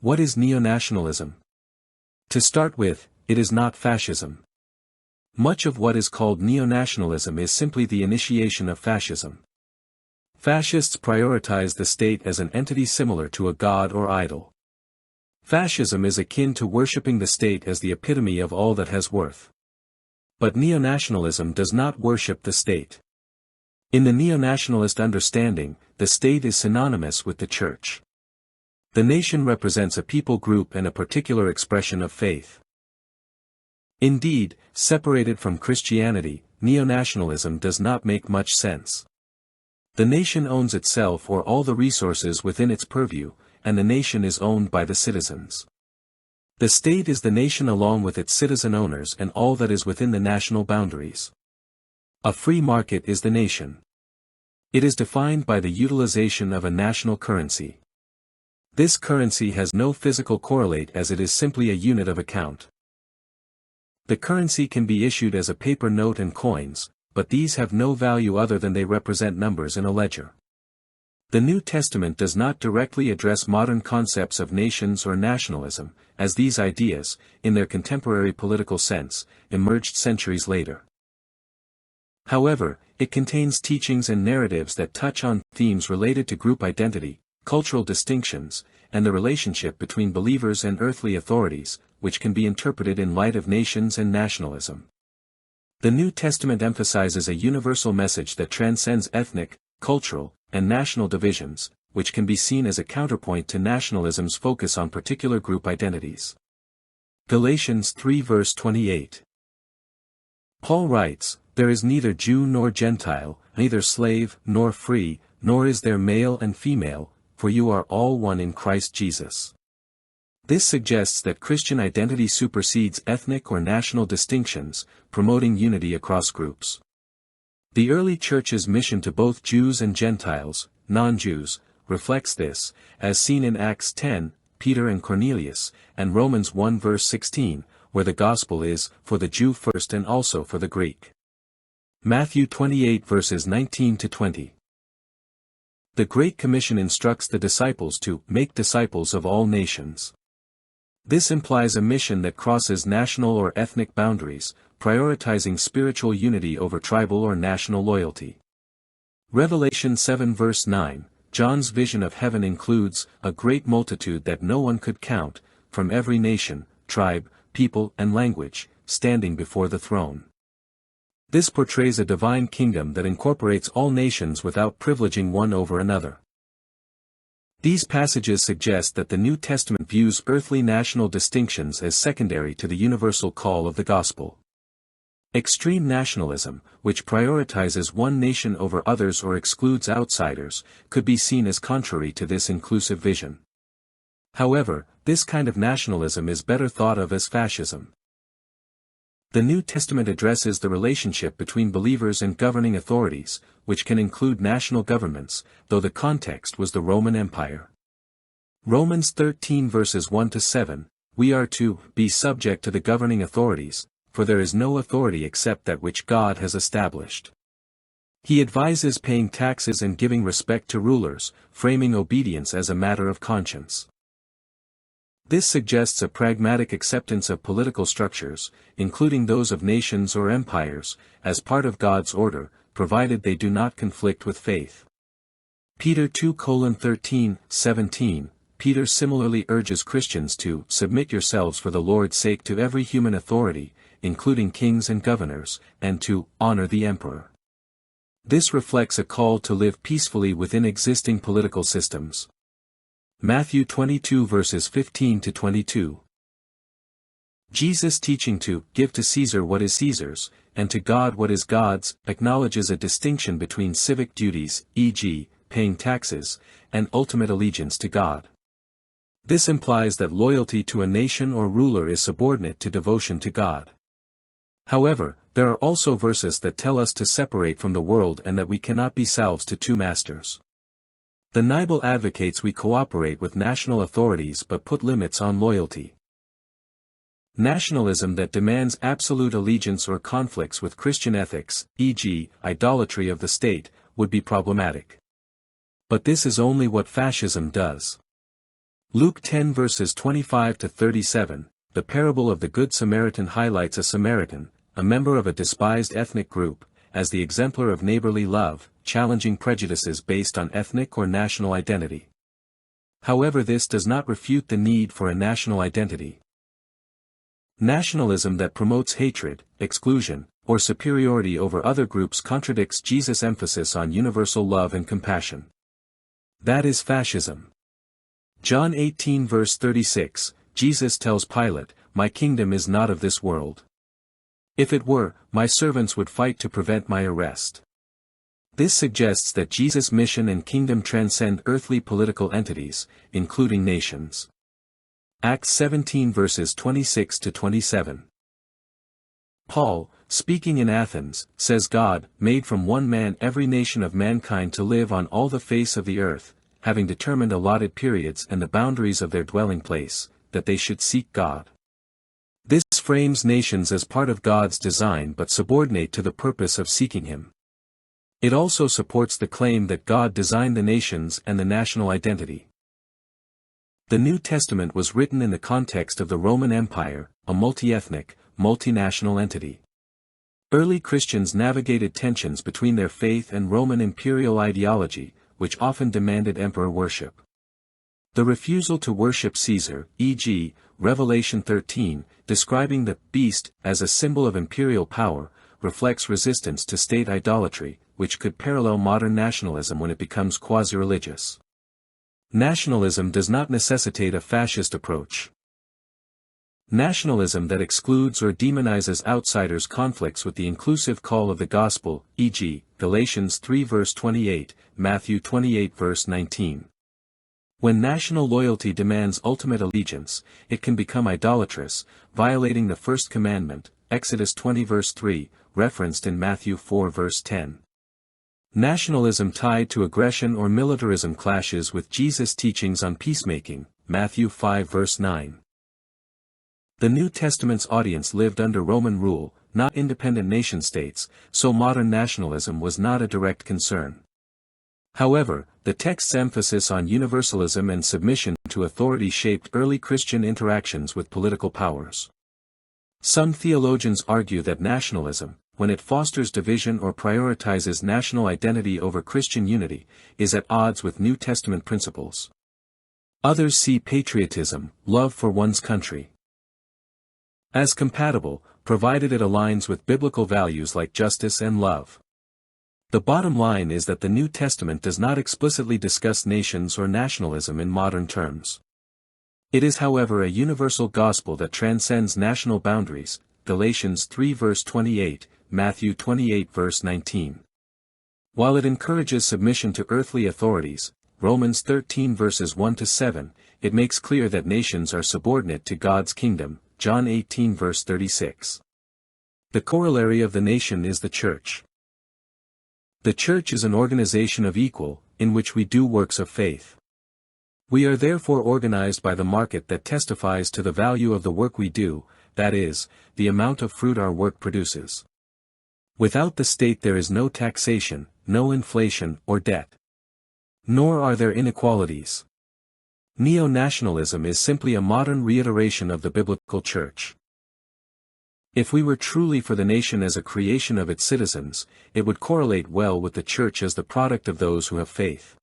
What is neo-nationalism? To start with, it is not fascism. Much of what is called neo-nationalism is simply the initiation of fascism. Fascists prioritize the state as an entity similar to a god or idol. Fascism is akin to worshipping the state as the epitome of all that has worth. But neo-nationalism does not worship the state. In the neo-nationalist understanding, the state is synonymous with the church. The nation represents a people group and a particular expression of faith. Indeed, separated from Christianity, neo-nationalism does not make much sense. The nation owns itself or all the resources within its purview, and the nation is owned by the citizens. The state is the nation along with its citizen owners and all that is within the national boundaries. A free market is the nation. It is defined by the utilization of a national currency. This currency has no physical correlate as it is simply a unit of account. The currency can be issued as a paper note and coins, but these have no value other than they represent numbers in a ledger. The New Testament does not directly address modern concepts of nations or nationalism, as these ideas, in their contemporary political sense, emerged centuries later. However, it contains teachings and narratives that touch on themes related to group identity, cultural distinctions, and the relationship between believers and earthly authorities, which can be interpreted in light of nations and nationalism. The New Testament emphasizes a universal message that transcends ethnic, cultural, and national divisions, which can be seen as a counterpoint to nationalism's focus on particular group identities. Galatians 3 verse 28. Paul writes, "There is neither Jew nor Gentile, neither slave nor free, nor is there male and female, for you are all one in Christ Jesus." This suggests that Christian identity supersedes ethnic or national distinctions, promoting unity across groups. The early church's mission to both Jews and Gentiles, non-Jews, reflects this, as seen in Acts 10, Peter and Cornelius, and Romans 1 verse 16, where the gospel is, for the Jew first and also for the Greek. Matthew 28 verses 19 to 20. The Great Commission instructs the disciples to make disciples of all nations. This implies a mission that crosses national or ethnic boundaries, prioritizing spiritual unity over tribal or national loyalty. Revelation 7 verse 9, John's vision of heaven includes a great multitude that no one could count, from every nation, tribe, people and language, standing before the throne. This portrays a divine kingdom that incorporates all nations without privileging one over another. These passages suggest that the New Testament views earthly national distinctions as secondary to the universal call of the gospel. Extreme nationalism, which prioritizes one nation over others or excludes outsiders, could be seen as contrary to this inclusive vision. However, this kind of nationalism is better thought of as fascism. The New Testament addresses the relationship between believers and governing authorities, which can include national governments, though the context was the Roman Empire. Romans 13 verses 1 to 7, we are to be subject to the governing authorities, for there is no authority except that which God has established. He advises paying taxes and giving respect to rulers, framing obedience as a matter of conscience. This suggests a pragmatic acceptance of political structures, including those of nations or empires, as part of God's order, provided they do not conflict with faith. Peter 2:13-17, Peter similarly urges Christians to submit yourselves for the Lord's sake to every human authority, including kings and governors, and to honor the emperor. This reflects a call to live peacefully within existing political systems. Matthew 22 verses 15 to 22. Jesus' teaching to give to Caesar what is Caesar's, and to God what is God's, acknowledges a distinction between civic duties, e.g., paying taxes, and ultimate allegiance to God. This implies that loyalty to a nation or ruler is subordinate to devotion to God. However, there are also verses that tell us to separate from the world and that we cannot be slaves to two masters. The Bible advocates we cooperate with national authorities but put limits on loyalty. Nationalism that demands absolute allegiance or conflicts with Christian ethics, e.g., idolatry of the state, would be problematic. But this is only what fascism does. Luke 10 verses 25 to 37, the parable of the Good Samaritan highlights a Samaritan, a member of a despised ethnic group, as the exemplar of neighborly love, challenging prejudices based on ethnic or national identity. However, this does not refute the need for a national identity. Nationalism that promotes hatred, exclusion, or superiority over other groups contradicts Jesus' emphasis on universal love and compassion. That is fascism. John 18 verse 36, Jesus tells Pilate, "My kingdom is not of this world. If it were, my servants would fight to prevent my arrest." This suggests that Jesus' mission and kingdom transcend earthly political entities, including nations. Acts 17 verses 26 to 27. Paul, speaking in Athens, says God made from one man every nation of mankind to live on all the face of the earth, having determined allotted periods and the boundaries of their dwelling place, that they should seek God. This frames nations as part of God's design but subordinate to the purpose of seeking Him. It also supports the claim that God designed the nations and the national identity. The New Testament was written in the context of the Roman Empire, a multi-ethnic, multinational entity. Early Christians navigated tensions between their faith and Roman imperial ideology, which often demanded emperor worship. The refusal to worship Caesar, e.g., Revelation 13, describing the beast as a symbol of imperial power, reflects resistance to state idolatry, which could parallel modern nationalism when it becomes quasi-religious. Nationalism does not necessitate a fascist approach. Nationalism that excludes or demonizes outsiders conflicts with the inclusive call of the gospel, e.g., Galatians 3 verse 28, Matthew 28 verse 19. When national loyalty demands ultimate allegiance, it can become idolatrous, violating the first commandment, Exodus 20 verse 3, referenced in Matthew 4 verse 10. Nationalism tied to aggression or militarism clashes with Jesus' teachings on peacemaking, Matthew 5 verse 9. The New Testament's audience lived under Roman rule, not independent nation-states, so modern nationalism was not a direct concern. However, the text's emphasis on universalism and submission to authority shaped early Christian interactions with political powers. Some theologians argue that nationalism, when it fosters division or prioritizes national identity over Christian unity, is at odds with New Testament principles. Others see patriotism, love for one's country, as compatible, provided it aligns with biblical values like justice and love. The bottom line is that the New Testament does not explicitly discuss nations or nationalism in modern terms. It is, however, a universal gospel that transcends national boundaries, Galatians 3 verse 28, Matthew 28 verse 19. While it encourages submission to earthly authorities, Romans 13 verses 1 to 7, it makes clear that nations are subordinate to God's kingdom, John 18 verse 36. The corollary of the nation is the church. The church is an organization of equal, in which we do works of faith. We are therefore organized by the market that testifies to the value of the work we do, that is, the amount of fruit our work produces. Without the state there is no taxation, no inflation or debt. Nor are there inequalities. Neo-nationalism is simply a modern reiteration of the biblical church. If we were truly for the nation as a creation of its citizens, it would correlate well with the church as the product of those who have faith.